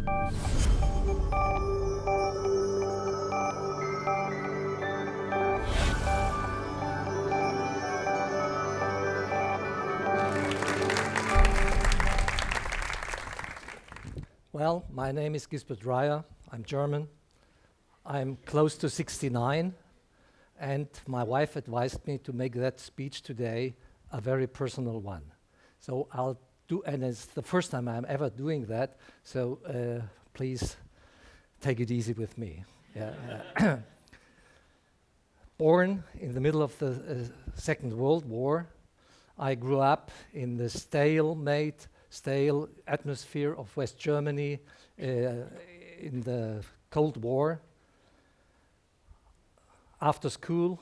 Well, my name is Gisbert Dreyer. I'm German. I'm close to 69, and my wife advised me to make that speech today a very personal one. So I'll do, and it's the first time I'm ever doing that, so please take it easy with me. Yeah. Born in the middle of the Second World War, I grew up in the stale atmosphere of West Germany in the Cold War. After school,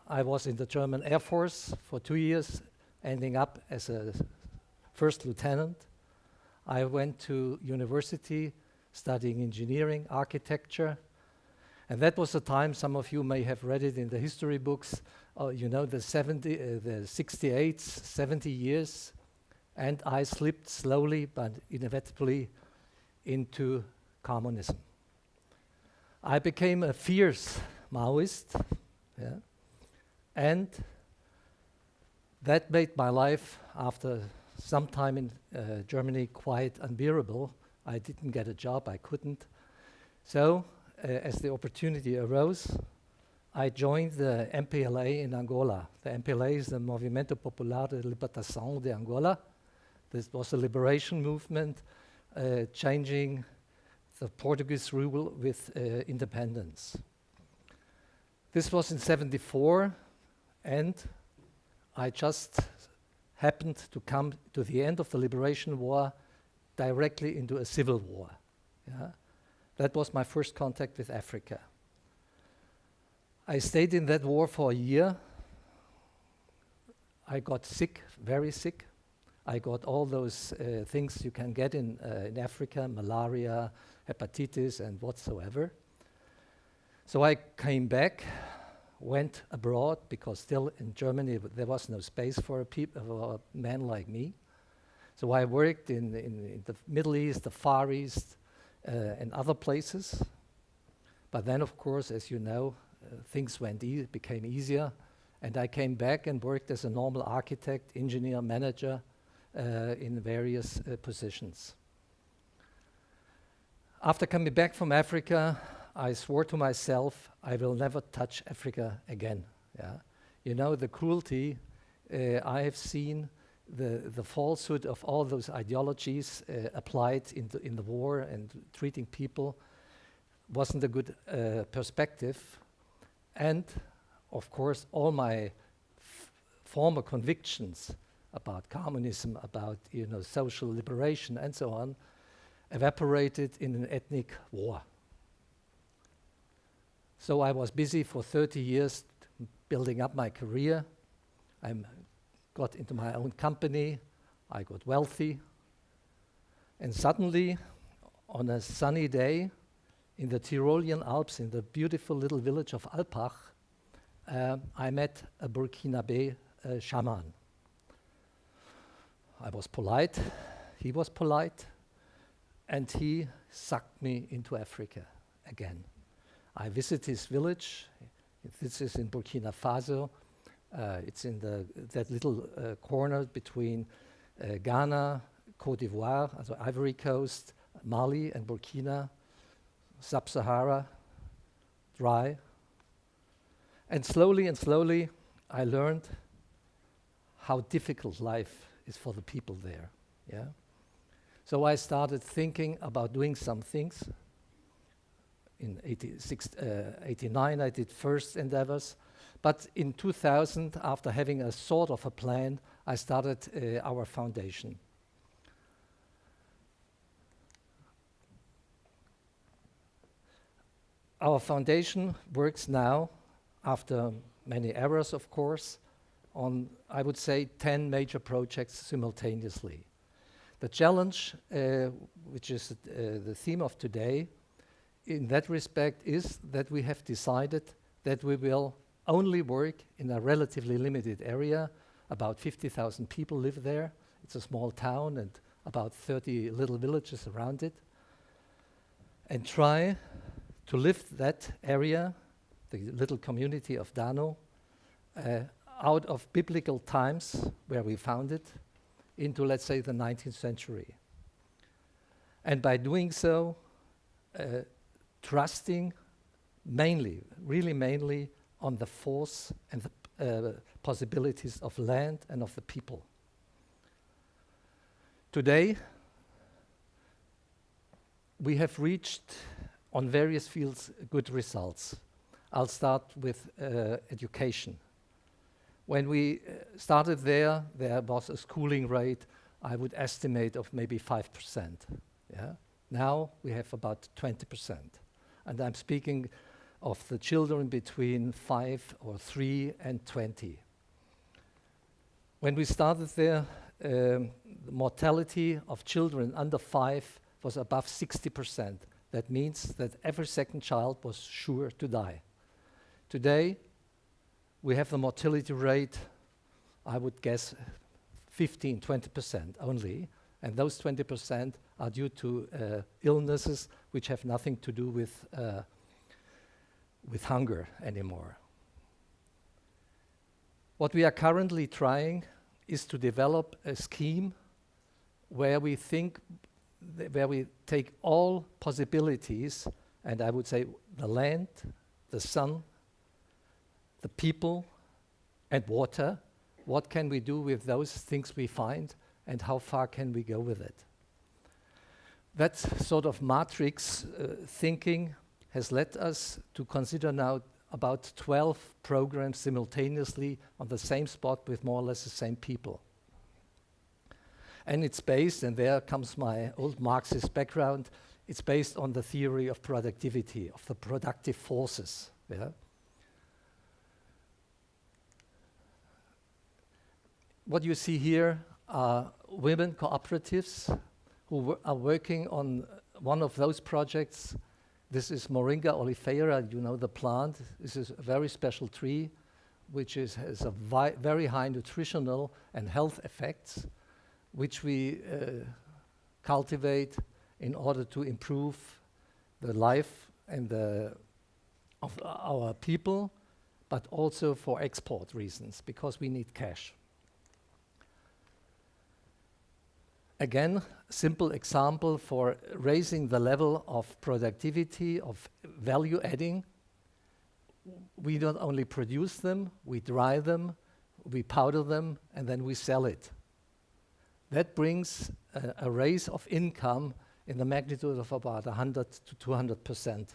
I was in the German Air Force for 2 years, ending up as a first lieutenant. I went to university studying engineering, architecture, and that was the time, some of you may have read it in the history books, you know, the 68, 70 years, and I slipped slowly but inevitably into communism. I became a fierce Maoist, yeah, and that made my life, after some time in Germany, quite unbearable. I didn't get a job, I couldn't. So, as the opportunity arose, I joined the MPLA in Angola. The MPLA is the Movimento Popular de Libertação de Angola. This was a liberation movement changing the Portuguese rule with independence. This was in '74, and I just happened to come to the end of the Liberation War directly into a civil war. Yeah? That was my first contact with Africa. I stayed in that war for a year. I got sick, very sick. I got all those things you can get in Africa, malaria, hepatitis, and whatsoever. So I came back, went abroad, because still in Germany there was no space for a man like me. So I worked in the Middle East, the Far East, and other places. But then, of course, as you know, things became easier, and I came back and worked as a normal architect, engineer, manager, in various positions. After coming back from Africa, I swore to myself I will never touch Africa again. Yeah? You know, the cruelty I have seen, the falsehood of all those ideologies applied in the war and treating people wasn't a good perspective. And, of course, all my former convictions about communism, about social liberation and so on, evaporated in an ethnic war. So I was busy for 30 years building up my career. I got into my own company, I got wealthy, and suddenly, on a sunny day in the Tyrolean Alps, in the beautiful little village of Alpach, I met a Burkinabe shaman. I was polite, he was polite, and he sucked me into Africa again. I visited his village. This is in Burkina Faso. It's in that little corner between Ghana, Cote d'Ivoire, also Ivory Coast, Mali and Burkina, Sub-Sahara, dry. And slowly I learned how difficult life is for the people there. Yeah. So I started thinking about doing some things. In 89 I did first endeavors, but in 2000, after having a sort of a plan, I started our foundation. Our foundation works now, after many errors of course, on, I would say, 10 major projects simultaneously. The challenge, which is the theme of today, in that respect is that we have decided that we will only work in a relatively limited area. About 50,000 people live there. It's a small town and about 30 little villages around it. and try to lift that area, the little community of Dano, out of biblical times where we found it into, let's say, the 19th century. And by doing so, trusting mainly, really mainly, on the force and the possibilities of land and of the people. Today, we have reached on various fields good results. I'll start with education. When we started there was a schooling rate, I would estimate, of maybe 5%. Yeah? Now we have about 20%. And I'm speaking of the children between 5 or 3 and 20. When we started there, the mortality of children under 5 was above 60%. That means that every second child was sure to die. Today, we have the mortality rate, I would guess, 15, 20% only, and those 20% are due to illnesses which have nothing to do with hunger anymore. What we are currently trying is to develop a scheme where we think, where we take all possibilities, and I would say the land, the sun, the people, and water. What can we do with those things we find, and how far can we go with it? That sort of matrix thinking has led us to consider now about 12 programs simultaneously on the same spot with more or less the same people. And it's based, and there comes my old Marxist background, it's based on the theory of productivity, of the productive forces. Yeah? What you see here are women cooperatives who are working on one of those projects. This is Moringa oleifera, you know the plant. This is a very special tree which has a very high nutritional and health effects, which we cultivate in order to improve the life and of our people, but also for export reasons, because we need cash. Again, simple example for raising the level of productivity, of value adding. We don't only produce them, we dry them, we powder them, and then we sell it. That brings a raise of income in the magnitude of about 100 to 200%.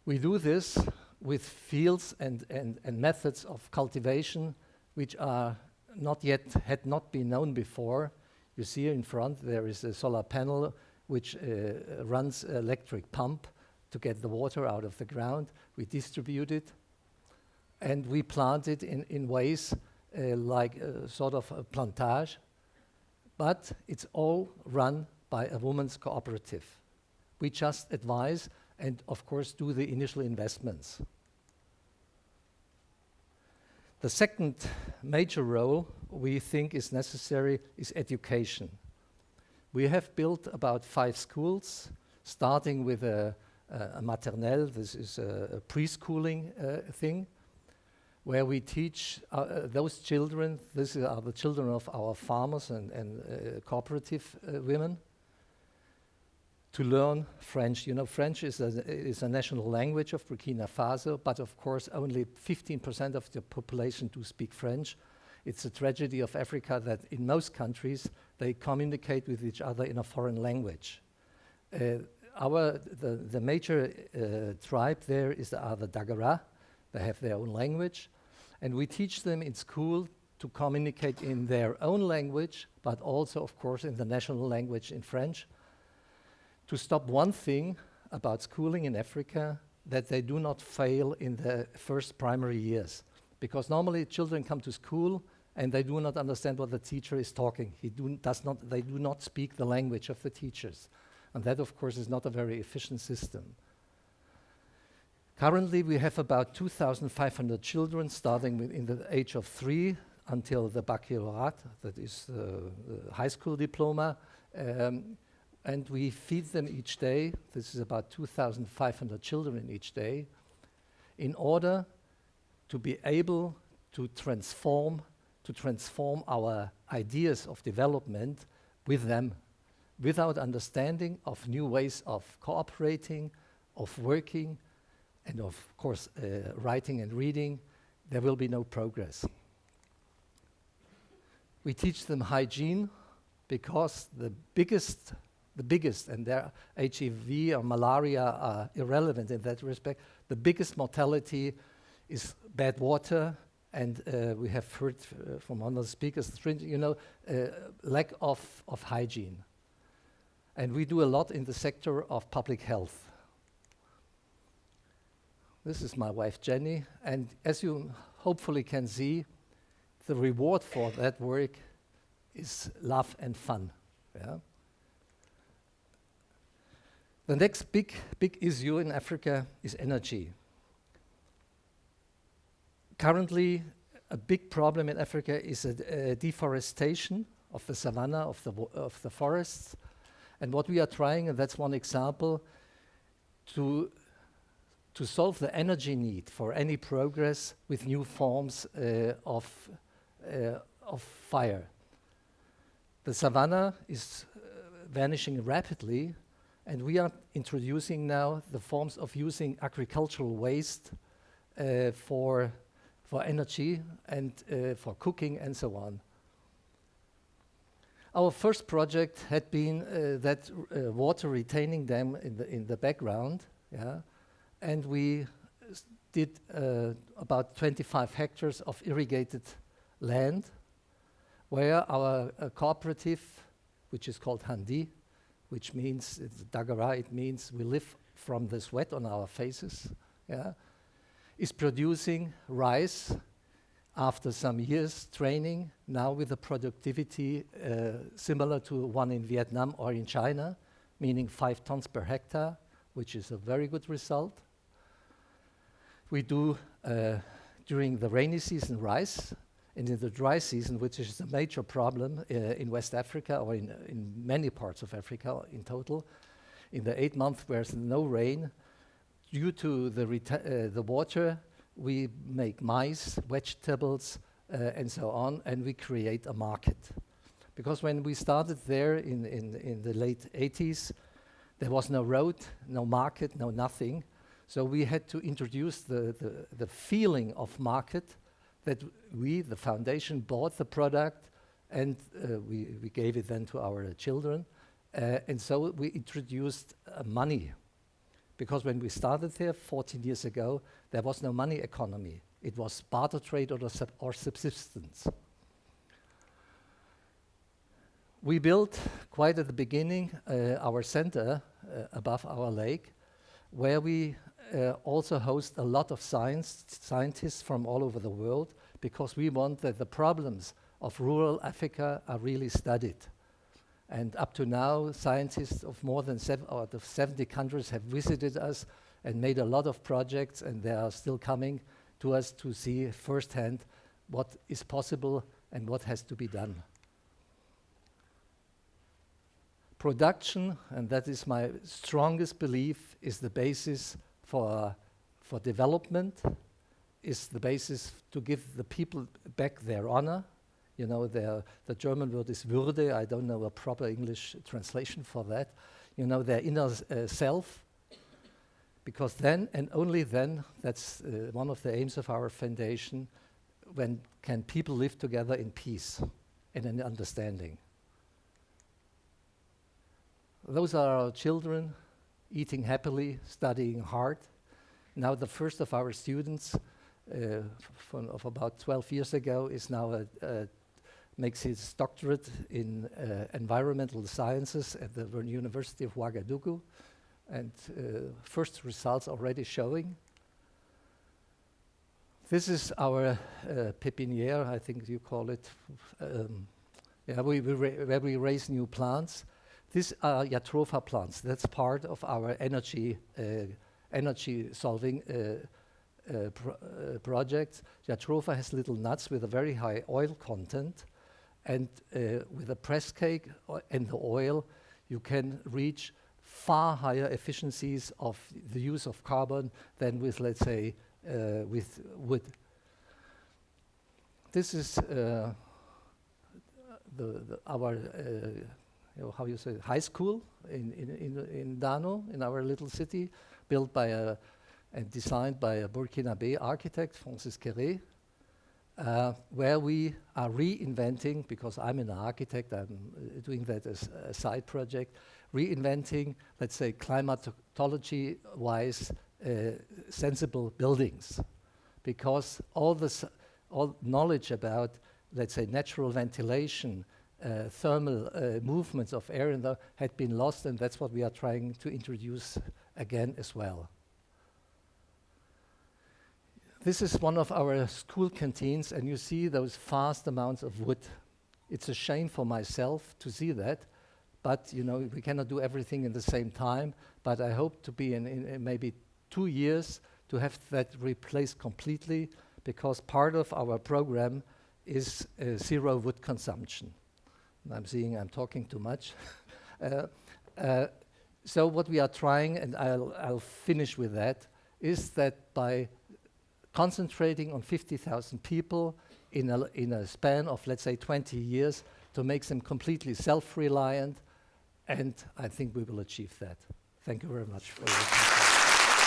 We do this with fields and methods of cultivation which are had not been known before. You see in front there is a solar panel which runs an electric pump to get the water out of the ground. We distribute it and we plant it in ways like a sort of a plantage, but it's all run by a women's cooperative. We just advise and of course do the initial investments. The second major role we think is necessary is education. We have built about 5 schools, starting with a maternelle, this is a preschooling thing, where we teach those children, these are the children of our farmers and cooperative women, to learn French. You know, French is a national language of Burkina Faso, but of course only 15% of the population do speak French. It's a tragedy of Africa that in most countries they communicate with each other in a foreign language. The major tribe there are the Dagara. They have their own language, and we teach them in school to communicate in their own language, but also of course in the national language in French. To stop one thing about schooling in Africa, that they do not fail in the first primary years. Because normally children come to school and they do not understand what the teacher is talking. They do not speak the language of the teachers. And that of course is not a very efficient system. Currently we have about 2,500 children starting in the age of 3 until the baccalaureate, that is the high school diploma. and we feed them each day. This is about 2,500 children each day, in order to be able to transform our ideas of development with them. Without understanding of new ways of cooperating, of working, and of course writing and reading, there will be no progress. We teach them hygiene, because the biggest, and their HIV or malaria are irrelevant in that respect, the biggest mortality is bad water, and we have heard from one of the speakers, lack of hygiene. And we do a lot in the sector of public health. This is my wife Jenny, and as you hopefully can see, the reward for that work is love and fun. Yeah? The next big issue in Africa is energy. Currently, a big problem in Africa is deforestation of the savanna, of the forests. And what we are trying, and that's one example, to solve the energy need for any progress with new forms of fire. The savanna is vanishing rapidly, and we are introducing now the forms of using agricultural waste for energy and for cooking and so on. Our first project had been that water retaining dam in the background, yeah, and we did about 25 hectares of irrigated land, where our cooperative, which is called Handi, which means, it's Dagara, it means we live from the sweat on our faces, yeah, is producing rice after some years training, now with a productivity similar to one in Vietnam or in China, meaning 5 tons per hectare, which is a very good result. We do, during the rainy season, rice, and in the dry season, which is a major problem in West Africa, or in many parts of Africa in total, in the 8 months where there's no rain, due to the water, we make maize, vegetables, and so on, and we create a market. Because when we started there in the late 80s, there was no road, no market, no nothing. So we had to introduce the feeling of market, that we, the foundation, bought the product, and we gave it then to our children. And so we introduced money. Because when we started there 14 years ago, there was no money economy. It was barter trade or subsistence. We built, quite at the beginning, our center above our lake, where we also host a lot of scientists from all over the world, because we want that the problems of rural Africa are really studied. And up to now, scientists of more than 70 countries have visited us and made a lot of projects, and they are still coming to us to see firsthand what is possible and what has to be done. Production, and that is my strongest belief, is the basis for development, is the basis to give the people back their honor. You know, the German word is Würde. I don't know a proper English translation for that. You know, their inner self. Because then, and only then, that's one of the aims of our foundation, when can people live together in peace and in understanding. Those are our children, eating happily, studying hard. Now the first of our students, of about 12 years ago, is now makes his doctorate in environmental sciences at the University of Ouagadougou, and first results already showing. This is our pépinière, I think you call it, where we raise new plants. These are Jatropha plants. That's part of our energy solving project. Jatropha has little nuts with a very high oil content, and with a press cake and the oil, you can reach far higher efficiencies of the use of carbon than with, let's say, with wood. This is our how you say, high school in Dano, in our little city, built by and designed by a Burkinabe architect, Francis Quéré, where we are reinventing, because I'm an architect, I'm doing that as a side project, reinventing, let's say, climatology-wise sensible buildings, because all knowledge about, let's say, natural ventilation, thermal movements of air had been lost, and that's what we are trying to introduce again as well. This is one of our school canteens, and you see those vast amounts of wood. It's a shame for myself to see that, but you know, we cannot do everything in the same time, but I hope to be in maybe 2 years to have that replaced completely, because part of our program is zero wood consumption. I'm seeing I'm talking too much. So what we are trying, and I'll finish with that, is that by concentrating on 50,000 people in a span of, let's say, 20 years, to make them completely self-reliant, and I think we will achieve that. Thank you very much for your attention.